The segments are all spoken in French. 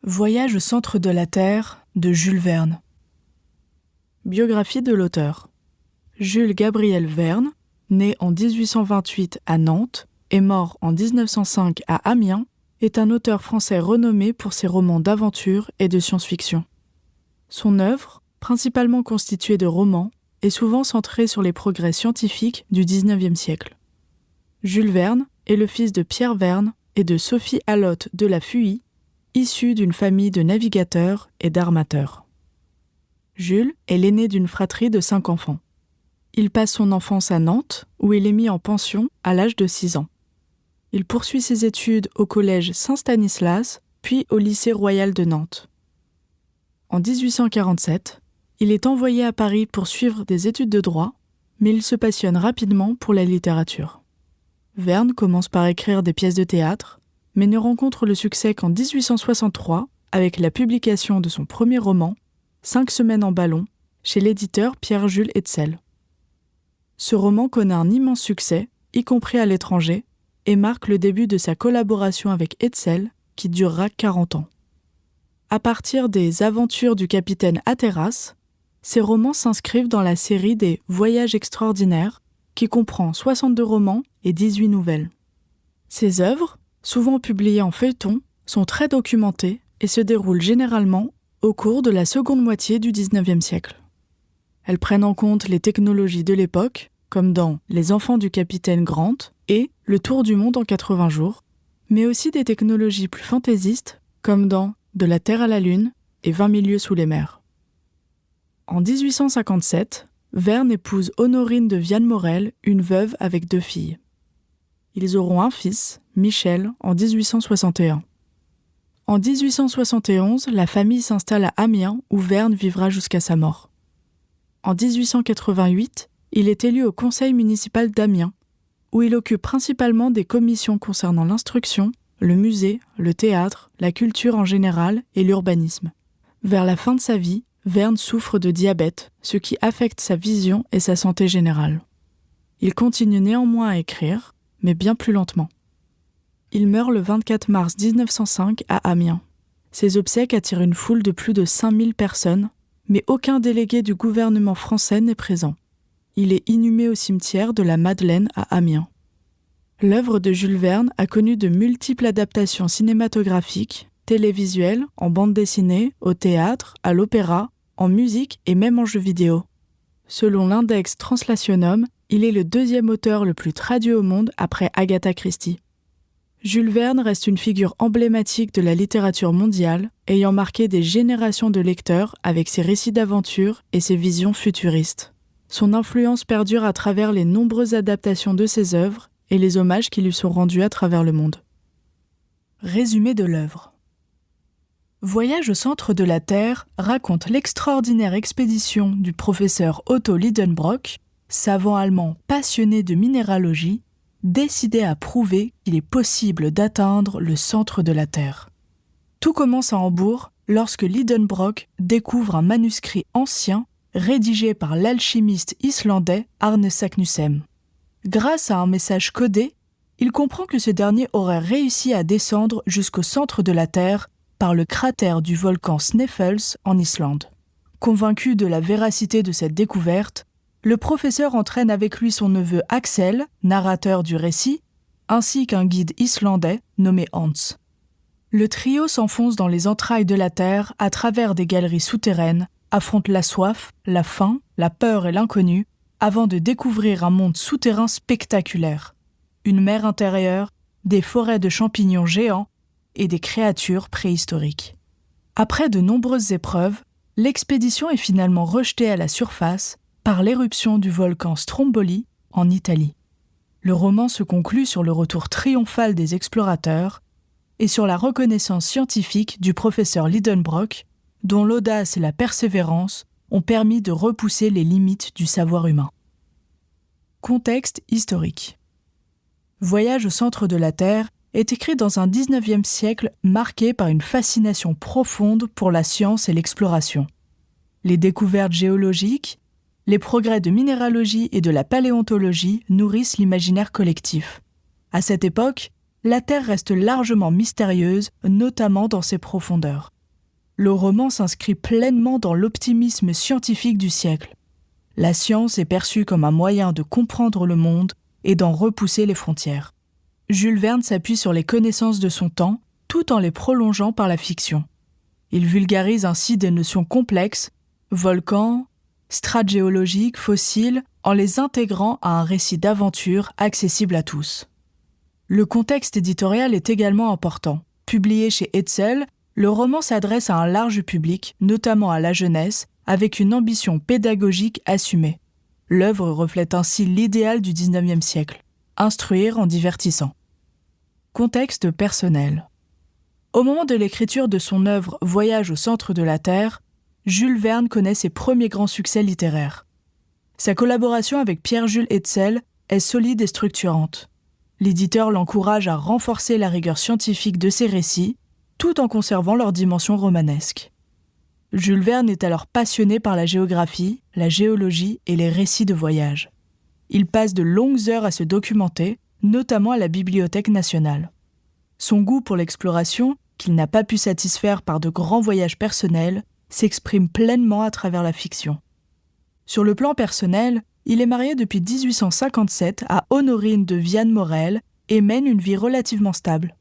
Voyage au centre de la Terre de Jules Verne. Biographie de l'auteur. Jules Gabriel Verne, né en 1828 à Nantes et mort en 1905 à Amiens, est un auteur français renommé pour ses romans d'aventure et de science-fiction. Son œuvre, principalement constituée de romans, est souvent centrée sur les progrès scientifiques du XIXe siècle. Jules Verne est le fils de Pierre Verne et de Sophie Allotte de la Fuye, issu d'une famille de navigateurs et d'armateurs. Jules est l'aîné d'une fratrie de 5 enfants. Il passe son enfance à Nantes, où il est mis en pension à l'âge de 6 ans. Il poursuit ses études au collège Saint-Stanislas, puis au lycée royal de Nantes. En 1847, il est envoyé à Paris pour suivre des études de droit, mais il se passionne rapidement pour la littérature. Verne commence par écrire des pièces de théâtre, mais ne rencontre le succès qu'en 1863 avec la publication de son premier roman, 5 semaines en ballon, chez l'éditeur Pierre-Jules Hetzel. Ce roman connaît un immense succès, y compris à l'étranger, et marque le début de sa collaboration avec Hetzel, qui durera 40 ans. À partir des Aventures du capitaine Hatteras, ces romans s'inscrivent dans la série des Voyages extraordinaires, qui comprend 62 romans et 18 nouvelles. Ces œuvres, souvent publiées en feuilleton, sont très documentées et se déroulent généralement au cours de la seconde moitié du XIXe siècle. Elles prennent en compte les technologies de l'époque, comme dans Les Enfants du capitaine Grant et Le Tour du monde en 80 jours, mais aussi des technologies plus fantaisistes, comme dans De la Terre à la Lune et 20 000 lieues sous les mers. En 1857, Verne épouse Honorine de Viane-Morel, une veuve avec 2 filles. Ils auront un fils, Michel, en 1861. En 1871, la famille s'installe à Amiens, où Verne vivra jusqu'à sa mort. En 1888, il est élu au conseil municipal d'Amiens, où il occupe principalement des commissions concernant l'instruction, le musée, le théâtre, la culture en général et l'urbanisme. Vers la fin de sa vie, Verne souffre de diabète, ce qui affecte sa vision et sa santé générale. Il continue néanmoins à écrire, mais bien plus lentement. Il meurt le 24 mars 1905 à Amiens. Ses obsèques attirent une foule de plus de 5000 personnes, mais aucun délégué du gouvernement français n'est présent. Il est inhumé au cimetière de la Madeleine à Amiens. L'œuvre de Jules Verne a connu de multiples adaptations cinématographiques, télévisuelles, en bande dessinée, au théâtre, à l'opéra, en musique et même en jeux vidéo. Selon l'index Translationum, il est le 2e auteur le plus traduit au monde après Agatha Christie. Jules Verne reste une figure emblématique de la littérature mondiale, ayant marqué des générations de lecteurs avec ses récits d'aventure et ses visions futuristes. Son influence perdure à travers les nombreuses adaptations de ses œuvres et les hommages qui lui sont rendus à travers le monde. Résumé de l'œuvre. Voyage au centre de la Terre raconte l'extraordinaire expédition du professeur Otto Lidenbrock, savant allemand passionné de minéralogie, décidé à prouver qu'il est possible d'atteindre le centre de la Terre. Tout commence à Hambourg lorsque Lidenbrock découvre un manuscrit ancien rédigé par l'alchimiste islandais Arne Saknussemm. Grâce à un message codé, il comprend que ce dernier aurait réussi à descendre jusqu'au centre de la Terre par le cratère du volcan Sneffels en Islande. Convaincu de la véracité de cette découverte, le professeur entraîne avec lui son neveu Axel, narrateur du récit, ainsi qu'un guide islandais nommé Hans. Le trio s'enfonce dans les entrailles de la Terre à travers des galeries souterraines, affronte la soif, la faim, la peur et l'inconnu, avant de découvrir un monde souterrain spectaculaire. Une mer intérieure, des forêts de champignons géants et des créatures préhistoriques. Après de nombreuses épreuves, l'expédition est finalement rejetée à la surface par l'éruption du volcan Stromboli en Italie. Le roman se conclut sur le retour triomphal des explorateurs et sur la reconnaissance scientifique du professeur Lidenbrock, dont l'audace et la persévérance ont permis de repousser les limites du savoir humain. Contexte historique. Voyage au centre de la Terre est écrit dans un 19e siècle marqué par une fascination profonde pour la science et l'exploration. Les découvertes géologiques, les progrès de minéralogie et de la paléontologie nourrissent l'imaginaire collectif. À cette époque, la Terre reste largement mystérieuse, notamment dans ses profondeurs. Le roman s'inscrit pleinement dans l'optimisme scientifique du siècle. La science est perçue comme un moyen de comprendre le monde et d'en repousser les frontières. Jules Verne s'appuie sur les connaissances de son temps, tout en les prolongeant par la fiction. Il vulgarise ainsi des notions complexes, volcans, strates géologiques, fossiles, en les intégrant à un récit d'aventure accessible à tous. Le contexte éditorial est également important. Publié chez Hetzel, le roman s'adresse à un large public, notamment à la jeunesse, avec une ambition pédagogique assumée. L'œuvre reflète ainsi l'idéal du XIXe siècle, instruire en divertissant. Contexte personnel. Au moment de l'écriture de son œuvre Voyage au centre de la Terre, Jules Verne connaît ses premiers grands succès littéraires. Sa collaboration avec Pierre-Jules Hetzel est solide et structurante. L'éditeur l'encourage à renforcer la rigueur scientifique de ses récits, tout en conservant leur dimension romanesque. Jules Verne est alors passionné par la géographie, la géologie et les récits de voyage. Il passe de longues heures à se documenter, notamment à la Bibliothèque nationale. Son goût pour l'exploration, qu'il n'a pas pu satisfaire par de grands voyages personnels, s'exprime pleinement à travers la fiction. Sur le plan personnel, il est marié depuis 1857 à Honorine de Viane-Morel et mène une vie relativement stable.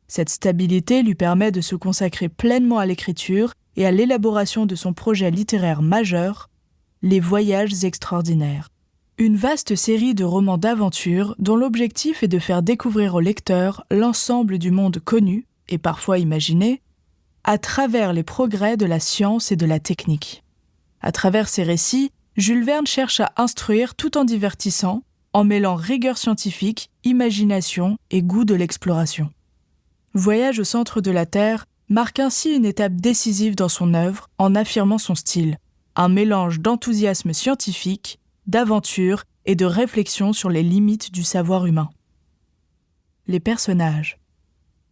Cette stabilité lui permet de se consacrer pleinement à l'écriture et à l'élaboration de son projet littéraire majeur, Les Voyages extraordinaires. Une vaste série de romans d'aventure dont l'objectif est de faire découvrir au lecteur l'ensemble du monde connu, et parfois imaginé, à travers les progrès de la science et de la technique. À travers ces récits, Jules Verne cherche à instruire tout en divertissant, en mêlant rigueur scientifique, imagination et goût de l'exploration. Voyage au centre de la Terre marque ainsi une étape décisive dans son œuvre en affirmant son style, un mélange d'enthousiasme scientifique, d'aventure et de réflexion sur les limites du savoir humain. Les personnages.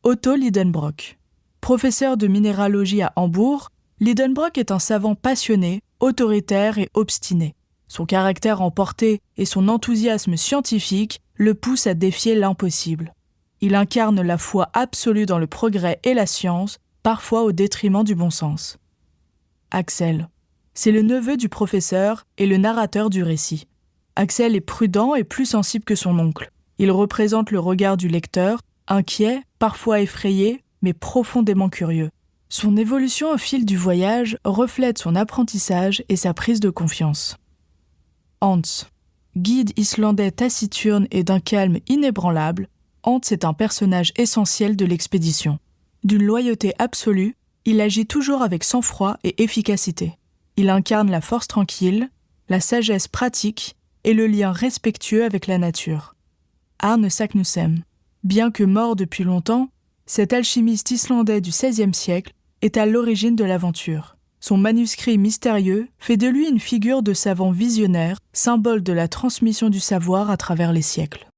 Otto Lidenbrock. Professeur de minéralogie à Hambourg, Lidenbrock est un savant passionné, autoritaire et obstiné. Son caractère emporté et son enthousiasme scientifique le poussent à défier l'impossible. Il incarne la foi absolue dans le progrès et la science, parfois au détriment du bon sens. Axel. C'est le neveu du professeur et le narrateur du récit. Axel est prudent et plus sensible que son oncle. Il représente le regard du lecteur, inquiet, parfois effrayé, mais profondément curieux. Son évolution au fil du voyage reflète son apprentissage et sa prise de confiance. Hans. Guide islandais taciturne et d'un calme inébranlable, Hans est un personnage essentiel de l'expédition. D'une loyauté absolue, il agit toujours avec sang-froid et efficacité. Il incarne la force tranquille, la sagesse pratique et le lien respectueux avec la nature. Arne Saknussemm. Bien que mort depuis longtemps, cet alchimiste islandais du XVIe siècle est à l'origine de l'aventure. Son manuscrit mystérieux fait de lui une figure de savant visionnaire, symbole de la transmission du savoir à travers les siècles.